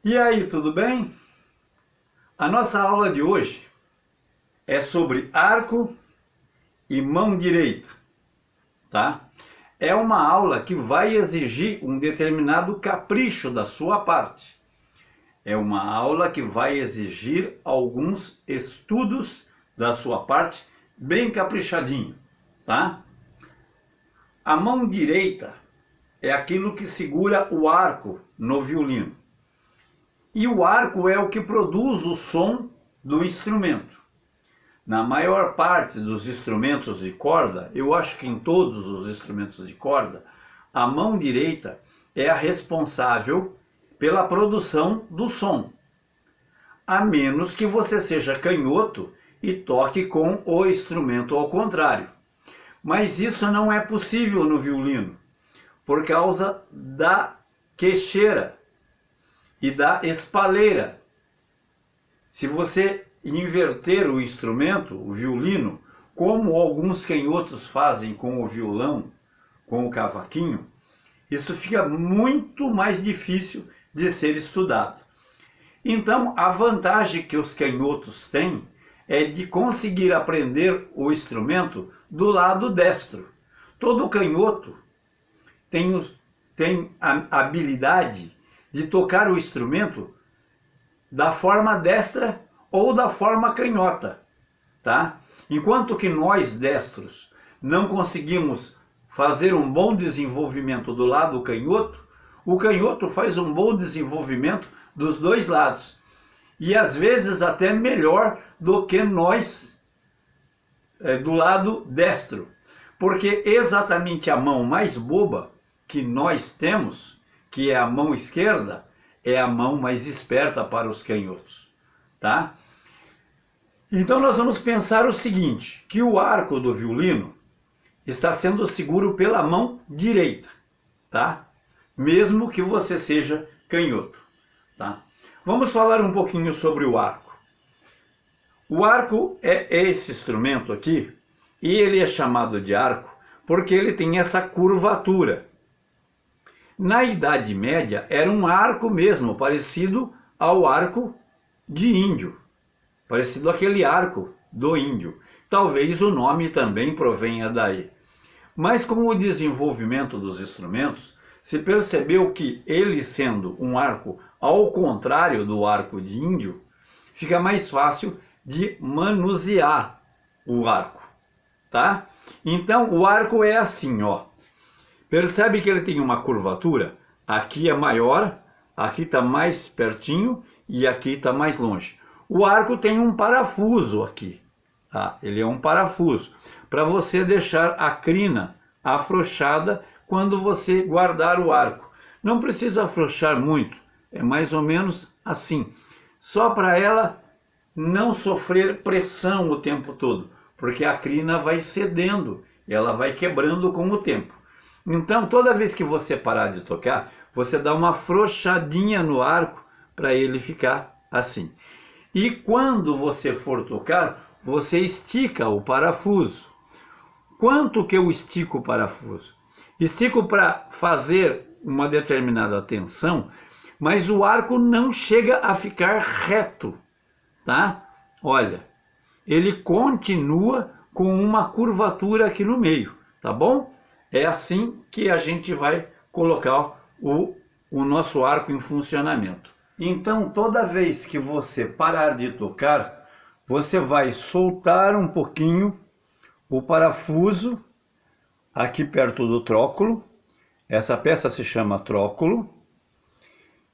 E aí, tudo bem? A nossa aula de hoje é sobre arco e mão direita, tá? É uma aula que vai exigir um determinado capricho da sua parte. É uma aula que vai exigir alguns estudos da sua parte, bem caprichadinho, tá? A mão direita é aquilo que segura o arco no violino. E o arco é o que produz o som do instrumento. Na maior parte dos instrumentos de corda, eu acho que em todos os instrumentos de corda, a mão direita é a responsável pela produção do som. A menos que você seja canhoto e toque com o instrumento ao contrário. Mas isso não é possível no violino, por causa da queixeira e da espaleira. Se você inverter o instrumento, o violino, como alguns canhotos fazem com o violão, com o cavaquinho, isso fica muito mais difícil de ser estudado. Então, a vantagem que os canhotos têm é de conseguir aprender o instrumento do lado destro. Todo canhoto tem a habilidade de tocar o instrumento da forma destra ou da forma canhota, tá? Enquanto que nós destros não conseguimos fazer um bom desenvolvimento do lado canhoto, o canhoto faz um bom desenvolvimento dos dois lados. E às vezes até melhor do que nós do lado destro. Porque exatamente a mão mais boba que nós temos, que é a mão esquerda, é a mão mais esperta para os canhotos, tá? Então nós vamos pensar o seguinte, que o arco do violino está sendo seguro pela mão direita, tá? Mesmo que você seja canhoto, tá? Vamos falar um pouquinho sobre o arco. O arco é esse instrumento aqui, e ele é chamado de arco porque ele tem essa curvatura. Na Idade Média era um arco mesmo, parecido ao arco de índio, parecido àquele arco do índio. Talvez o nome também provenha daí. Mas com o desenvolvimento dos instrumentos, se percebeu que ele sendo um arco ao contrário do arco de índio, fica mais fácil de manusear o arco, tá? Então o arco é assim, ó. Percebe que ele tem uma curvatura? Aqui é maior, aqui está mais pertinho e aqui está mais longe. O arco tem um parafuso aqui, tá? Ele é um parafuso para você deixar a crina afrouxada quando você guardar o arco. Não precisa afrouxar muito, é mais ou menos assim, só para ela não sofrer pressão o tempo todo, porque a crina vai cedendo, ela vai quebrando com o tempo. Então, toda vez que você parar de tocar, você dá uma afrouxadinha no arco para ele ficar assim. E quando você for tocar, você estica o parafuso. Quanto que eu estico o parafuso? Estico para fazer uma determinada tensão, mas o arco não chega a ficar reto, tá? Olha, ele continua com uma curvatura aqui no meio, tá bom? É assim que a gente vai colocar o nosso arco em funcionamento. Então, toda vez que você parar de tocar, você vai soltar um pouquinho o parafuso aqui perto do tróculo. Essa peça se chama tróculo.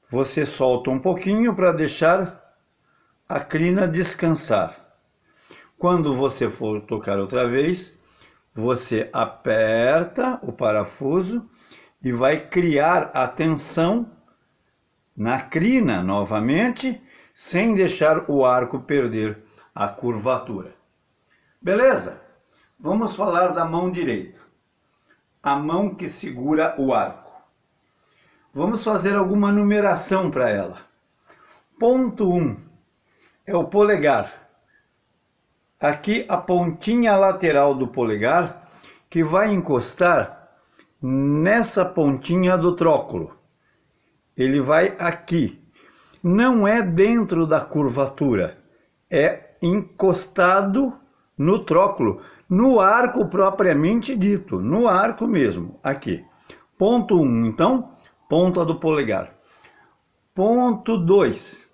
Você solta um pouquinho para deixar a crina descansar. Quando você for tocar outra vez, você aperta o parafuso e vai criar a tensão na crina novamente, sem deixar o arco perder a curvatura. Beleza? Vamos falar da mão direita. A mão que segura o arco. Vamos fazer alguma numeração para ela. Ponto 1 é o polegar. Aqui a pontinha lateral do polegar que vai encostar nessa pontinha do tróculo. Ele vai aqui. não é dentro da curvatura, é encostado no tróculo, no arco propriamente dito, no arco mesmo, aqui. Ponto 1, então, ponta do polegar. Ponto 2,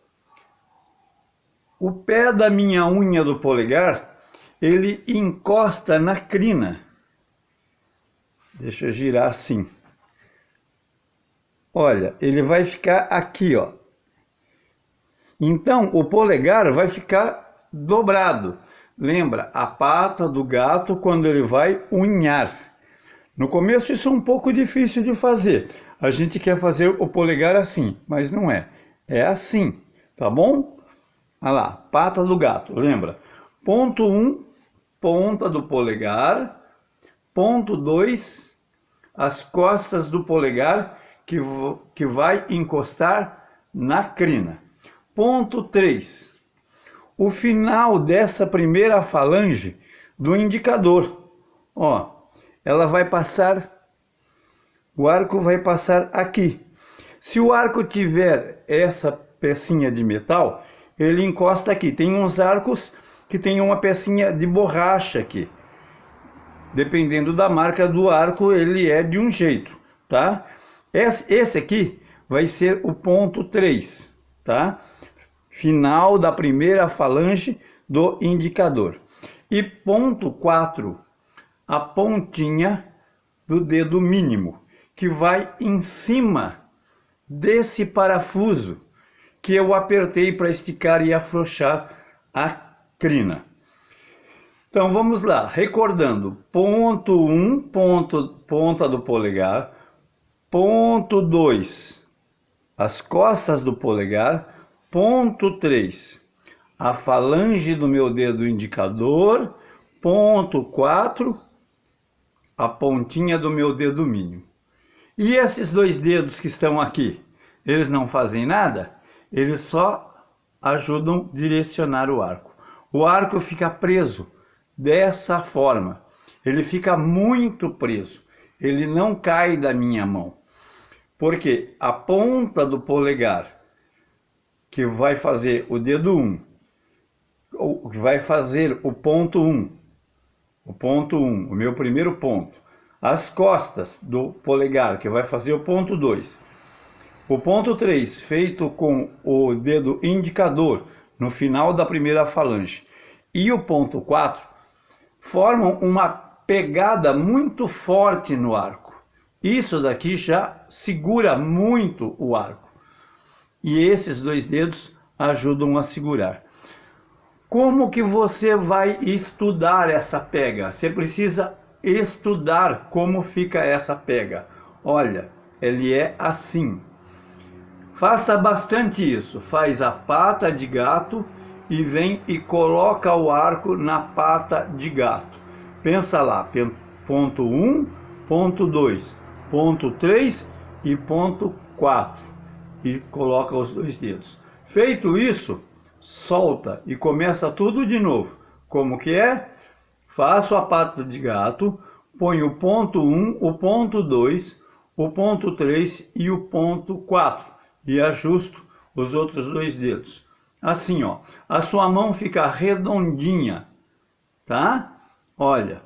o pé da minha unha do polegar, ele encosta na crina. Deixa eu girar assim. Olha, ele vai ficar aqui, ó. Então, o polegar vai ficar dobrado. Lembra, a pata do gato quando ele vai unhar. No começo isso é um pouco difícil de fazer. A gente quer fazer o polegar assim, mas não é. É assim, tá bom? Olha lá, pata do gato, lembra? Ponto 1, ponta do polegar. Ponto 2, as costas do polegar que vai encostar na crina. Ponto 3, o final dessa primeira falange do indicador. Ó, ela vai passar, o arco vai passar aqui. Se o arco tiver essa pecinha de metal, ele encosta aqui. Tem uns arcos que tem uma pecinha de borracha aqui. Dependendo da marca do arco, ele é de um jeito, tá? Esse aqui vai ser o ponto 3, tá? Final da primeira falange do indicador. E ponto 4, a pontinha do dedo mínimo, que vai em cima desse parafuso que eu apertei para esticar e afrouxar a crina. Então vamos lá, recordando, ponto 1, ponta do polegar, ponto 2, as costas do polegar, ponto 3, a falange do meu dedo indicador, ponto 4, a pontinha do meu dedo mínimo. E esses dois dedos que estão aqui, eles não fazem nada? Eles só ajudam a direcionar o arco. O arco fica preso dessa forma, ele fica muito preso, ele não cai da minha mão, porque a ponta do polegar, que vai fazer o dedo 1, ou que vai fazer o ponto 1, o meu primeiro ponto, as costas do polegar, que vai fazer o ponto 2, o ponto 3, feito com o dedo indicador no final da primeira falange, e o ponto 4, formam uma pegada muito forte no arco. Isso daqui já segura muito o arco. E esses dois dedos ajudam a segurar. Como que você vai estudar essa pega? Você precisa estudar como fica essa pega. Olha, ele é assim. Faça bastante isso. Faz a pata de gato e vem e coloca o arco na pata de gato. Pensa lá, ponto 1, ponto 2, ponto 3 e ponto 4. E coloca os dois dedos. Feito isso, solta e começa tudo de novo. Como que é? Faço a pata de gato, ponho o ponto 1, o ponto 2, o ponto 3 e o ponto 4. E ajusto os outros dois dedos. Assim, ó, a sua mão fica redondinha, tá? Olha,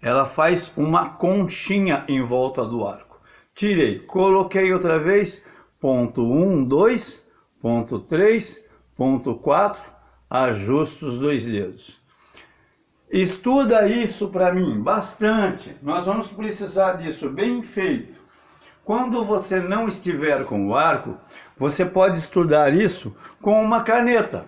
ela faz uma conchinha em volta do arco. Tirei, coloquei outra vez, ponto 1, 2, ponto 3, ponto 4, ajusto os dois dedos. Estuda isso para mim, bastante. Nós vamos precisar disso bem feito. Quando você não estiver com o arco, você pode estudar isso com uma caneta,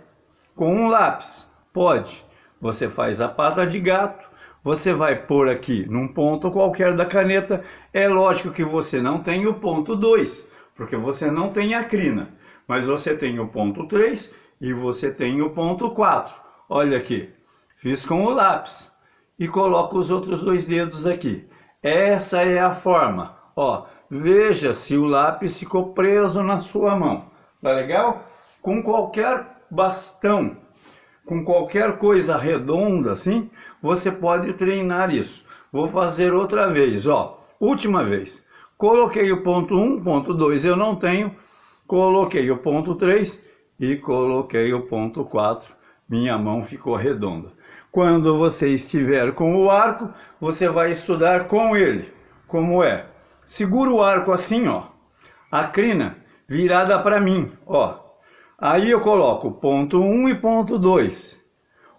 com um lápis. Pode. Você faz a pata de gato, você vai pôr aqui num ponto qualquer da caneta. É lógico que você não tem o ponto 2, porque você não tem a crina. Mas você tem o ponto 3 e você tem o ponto 4. Olha aqui, fiz com o lápis. E coloco os outros dois dedos aqui. Essa é a forma. Ó, veja se o lápis ficou preso na sua mão. Tá legal? Com qualquer bastão, com qualquer coisa redonda assim, você pode treinar isso. Vou fazer outra vez, ó. Última vez. Coloquei o ponto 1, ponto 2 eu não tenho. coloquei o ponto 3 e coloquei o ponto 4. Minha mão ficou redonda. Quando você estiver com o arco, você vai estudar com ele. Como é? Segura o arco assim, ó. A crina virada para mim, ó. Aí eu coloco ponto 1 e ponto 2.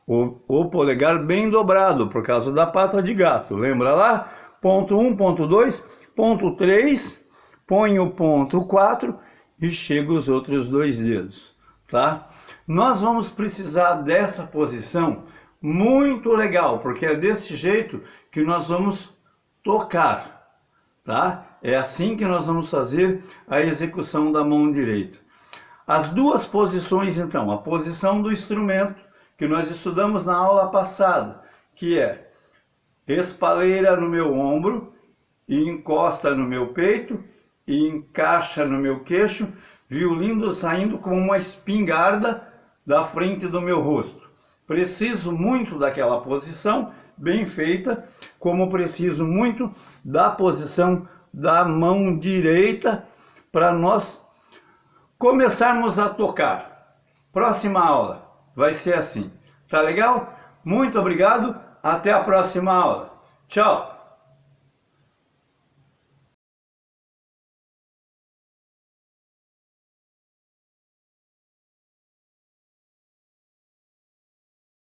O polegar bem dobrado, por causa da pata de gato. Lembra lá? Ponto 1, ponto 2, ponto 3, põe o ponto 4 e chega os outros 2 dedos, tá? Nós vamos precisar dessa posição muito legal, porque é desse jeito que nós vamos tocar, tá? É assim que nós vamos fazer a execução da mão direita. As duas posições, então, a posição do instrumento, que nós estudamos na aula passada, que é espaleira no meu ombro, e encosta no meu peito, e encaixa no meu queixo, violino saindo como uma espingarda da frente do meu rosto. Preciso muito daquela posição bem feita, como preciso muito da posição da mão direita para nós começarmos a tocar. Próxima aula vai ser assim. Tá legal? Muito obrigado. Até a próxima aula. Tchau!